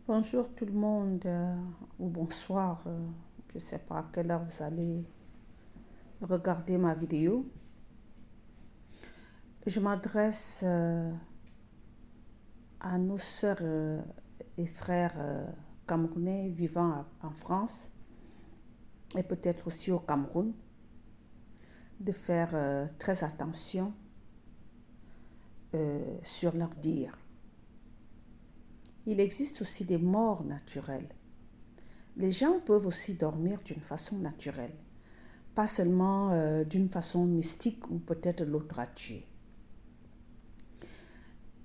Bonjour tout le monde, ou bonsoir, je ne sais pas à quelle heure vous allez regarder ma vidéo. Je m'adresse à nos sœurs et frères camerounais vivant en France et peut-être aussi au Cameroun de faire très attention sur leur dire. Il existe aussi des morts naturelles. Les gens peuvent aussi dormir d'une façon naturelle, pas seulement d'une façon mystique ou peut-être l'autre a tué.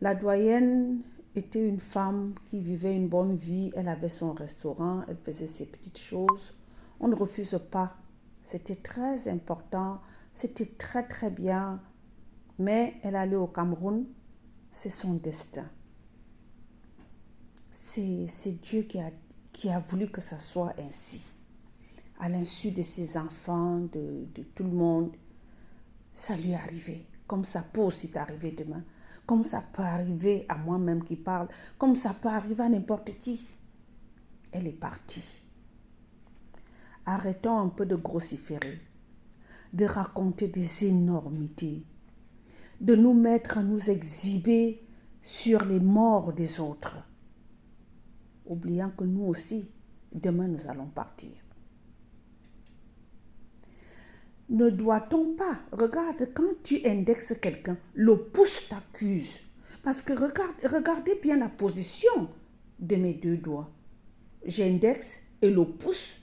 La doyenne était une femme qui vivait une bonne vie, elle avait son restaurant, elle faisait ses petites choses. On ne refuse pas, c'était très important, c'était très très bien, mais elle allait au Cameroun, c'est son destin. C'est Dieu qui a voulu que ça soit ainsi. À l'insu de ses enfants, de tout le monde, ça lui est arrivé. Comme ça peut aussi t'arriver demain. Comme ça peut arriver à moi-même qui parle. Comme ça peut arriver à n'importe qui. Elle est partie. Arrêtons un peu de grossiférer, de raconter des énormités, de nous mettre à nous exhiber sur les morts des autres, oubliant que nous aussi, demain nous allons partir. Ne doit-on pas, regarde, quand tu indexes quelqu'un, le pouce t'accuse. Parce que regardez bien la position de mes deux doigts. J'indexe et le pouce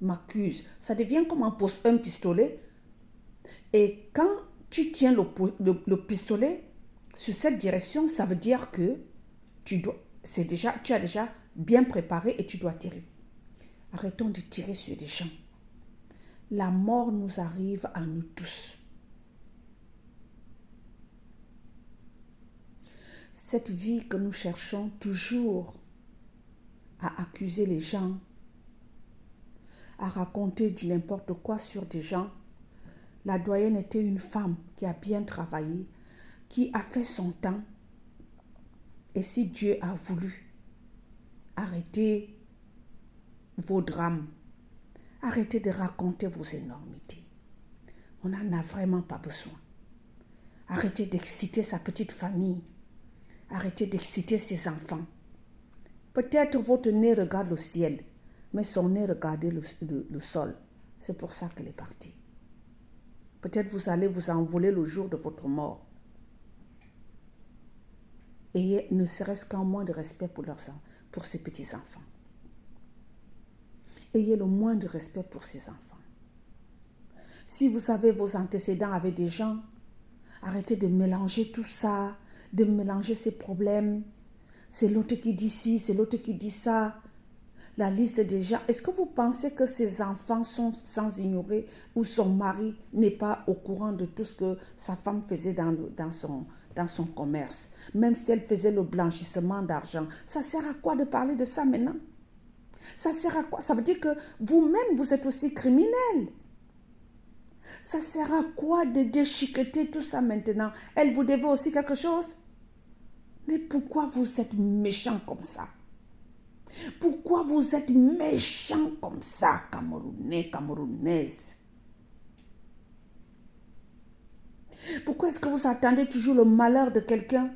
m'accuse. Ça devient comme un pistolet. Et quand tu tiens le pistolet sur cette direction, ça veut dire que tu as déjà bien préparé et tu dois tirer. Arrêtons de tirer sur des gens. La mort nous arrive à nous tous. Cette vie que nous cherchons toujours à accuser les gens, à raconter du n'importe quoi sur des gens. La doyenne était une femme qui a bien travaillé, qui a fait son temps. Et si Dieu a voulu, arrêtez vos drames, arrêtez de raconter vos énormités. On n'en a vraiment pas besoin. Arrêtez d'exciter sa petite famille. Arrêtez d'exciter ses enfants. Peut-être votre nez regarde le ciel, mais son nez regardait le sol. C'est pour ça qu'elle est partie. Peut-être vous allez vous envoler le jour de votre mort. Ayez ne serait-ce qu'un moins de respect pour ses petits-enfants. Ayez le moins de respect pour ses enfants. Si vous avez vos antécédents avec des gens, arrêtez de mélanger tout ça, de mélanger ces problèmes. C'est l'autre qui dit ci, c'est l'autre qui dit ça. La liste des gens. Est-ce que vous pensez que ses enfants sont sans ignorer ou son mari n'est pas au courant de tout ce que sa femme faisait dans son commerce? Même si elle faisait le blanchissement d'argent. Ça sert à quoi de parler de ça maintenant? Ça sert à quoi? Ça veut dire que vous-même, vous êtes aussi criminel. Ça sert à quoi de déchiqueter tout ça maintenant? Elle vous devait aussi quelque chose? Mais pourquoi vous êtes méchant comme ça? Pourquoi vous êtes méchant comme ça, Camerounais, Camerounaises? Pourquoi est-ce que vous attendez toujours le malheur de quelqu'un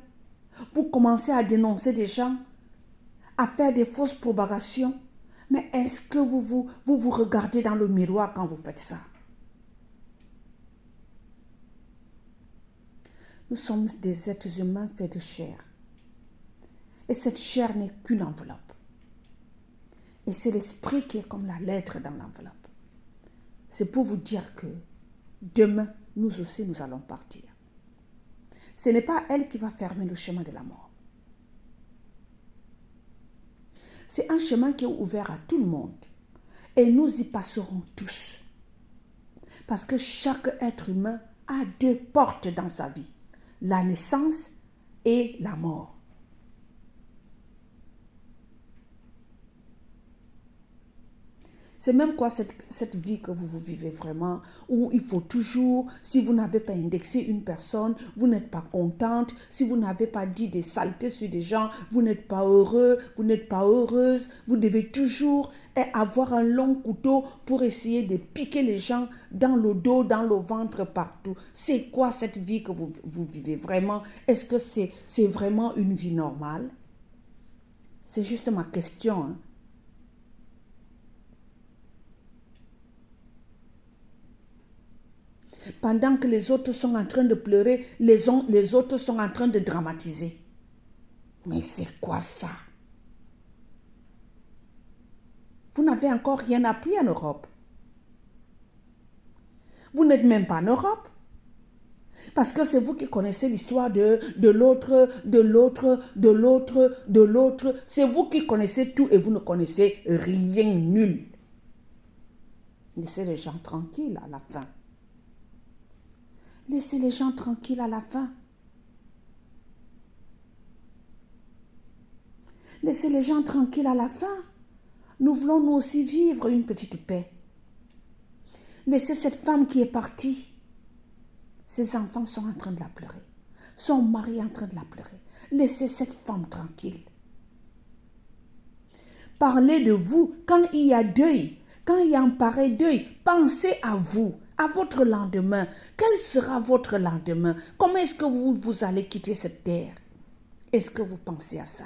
pour commencer à dénoncer des gens, à faire des fausses propagations? Mais est-ce que vous regardez dans le miroir quand vous faites ça? Nous sommes des êtres humains faits de chair. Et cette chair n'est qu'une enveloppe. Et c'est l'esprit qui est comme la lettre dans l'enveloppe. C'est pour vous dire que demain, nous aussi, nous allons partir. Ce n'est pas elle qui va fermer le chemin de la mort. C'est un chemin qui est ouvert à tout le monde. Et nous y passerons tous. Parce que chaque être humain a deux portes dans sa vie. La naissance et la mort. C'est même quoi cette vie que vous vivez vraiment, où il faut toujours, si vous n'avez pas indexé une personne, vous n'êtes pas contente, si vous n'avez pas dit des saletés sur des gens, vous n'êtes pas heureux, vous n'êtes pas heureuse, vous devez toujours avoir un long couteau pour essayer de piquer les gens dans le dos, dans le ventre, partout. C'est quoi cette vie que vous vivez vraiment? Est-ce que c'est vraiment une vie normale? C'est juste ma question, hein. Pendant que les autres sont en train de pleurer, les autres sont en train de dramatiser. Mais c'est quoi ça? Vous n'avez encore rien appris en Europe. Vous n'êtes même pas en Europe. Parce que c'est vous qui connaissez l'histoire de l'autre, de l'autre, de l'autre, de l'autre. C'est vous qui connaissez tout et vous ne connaissez rien, nul. Laissez les gens tranquilles à la fin. Laissez les gens tranquilles à la fin. Laissez les gens tranquilles à la fin. Nous voulons nous aussi vivre une petite paix. Laissez cette femme qui est partie. Ses enfants sont en train de la pleurer. Son mari est en train de la pleurer. Laissez cette femme tranquille. Parlez de vous quand il y a deuil. Quand il y a un pareil deuil, pensez à vous, à votre lendemain. Quel sera votre lendemain? Comment est-ce que vous allez quitter cette terre? Est-ce que vous pensez à ça?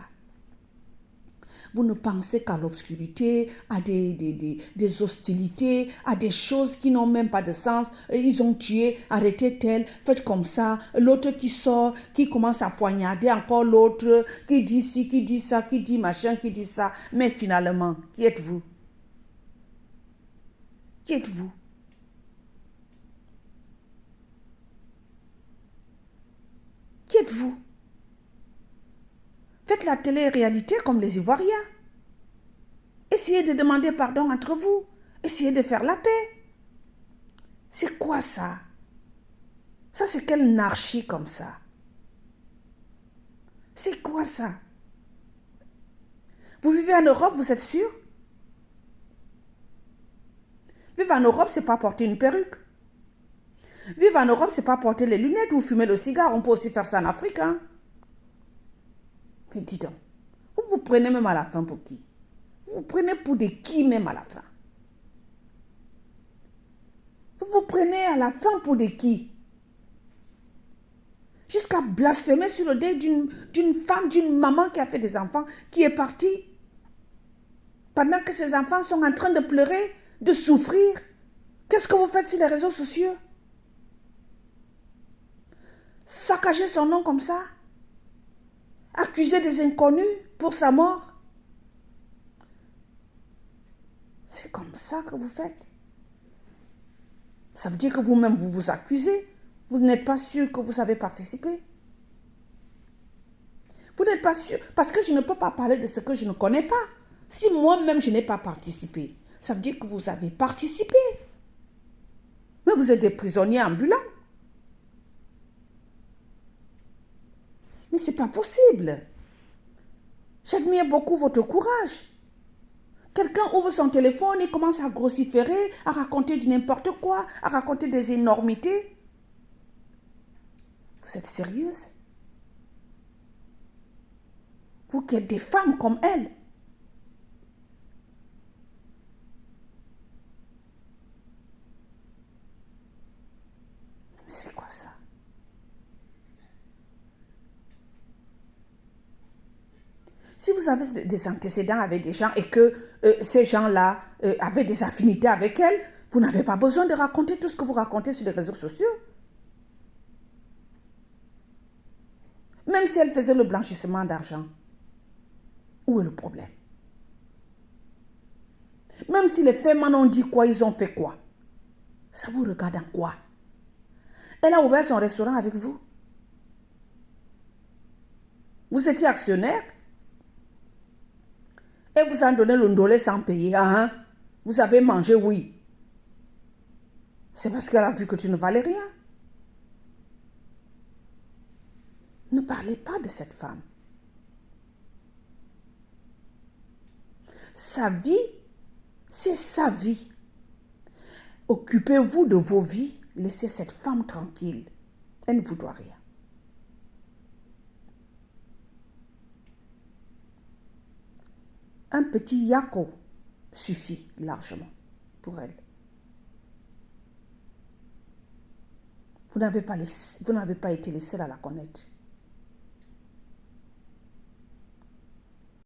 Vous ne pensez qu'à l'obscurité, à des hostilités, à des choses qui n'ont même pas de sens. Ils ont tué, arrêtez tel, faites comme ça. L'autre qui sort, qui commence à poignarder encore l'autre, qui dit ci, qui dit ça, qui dit machin, qui dit ça. Mais finalement, qui êtes-vous? Qui êtes-vous? Qui êtes-vous? Faites la télé-réalité comme les Ivoiriens. Essayez de demander pardon entre vous. Essayez de faire la paix. C'est quoi ça? Ça, c'est quelle anarchie comme ça? C'est quoi ça? Vous vivez en Europe, vous êtes sûr? Vivre en Europe, c'est pas porter une perruque. Vivre en Europe, c'est pas porter les lunettes ou fumer le cigare. On peut aussi faire ça en Afrique, hein? Mais dis donc, vous vous prenez même à la fin pour qui? Vous vous prenez pour des qui même à la fin? Vous vous prenez à la fin pour des qui? Jusqu'à blasphémer sur le deuil d'une femme, d'une maman qui a fait des enfants, qui est partie. Pendant que ses enfants sont en train de pleurer, de souffrir. Qu'est-ce que vous faites sur les réseaux sociaux? Saccager son nom comme ça? Accuser des inconnus pour sa mort? C'est comme ça que vous faites. Ça veut dire que vous-même, vous vous accusez. Vous n'êtes pas sûr que vous avez participé. Vous n'êtes pas sûr. Parce que je ne peux pas parler de ce que je ne connais pas. Si moi-même, je n'ai pas participé, ça veut dire que vous avez participé. Mais vous êtes des prisonniers ambulants. Mais ce n'est pas possible. J'admire beaucoup votre courage. Quelqu'un ouvre son téléphone et commence à grossiférer, à raconter du n'importe quoi, à raconter des énormités. Vous êtes sérieuse? Vous qui êtes des femmes comme elle. C'est quoi ça? Si vous avez des antécédents avec des gens et que ces gens-là avaient des affinités avec elle, vous n'avez pas besoin de raconter tout ce que vous racontez sur les réseaux sociaux. Même si elle faisait le blanchissement d'argent, où est le problème? Même si les femmes ont dit quoi, ils ont fait quoi? Ça vous regarde en quoi? Elle a ouvert son restaurant avec vous. Vous étiez actionnaire et vous en donnez le ndolé sans payer. Hein? Vous avez mangé, oui. C'est parce qu'elle a vu que tu ne valais rien. Ne parlez pas de cette femme. Sa vie C'est sa vie. Occupez-vous de vos vies. Laissez cette femme tranquille. Elle ne vous doit rien. Un petit yako suffit largement pour elle. Vous n'avez pas été les seuls à la connaître.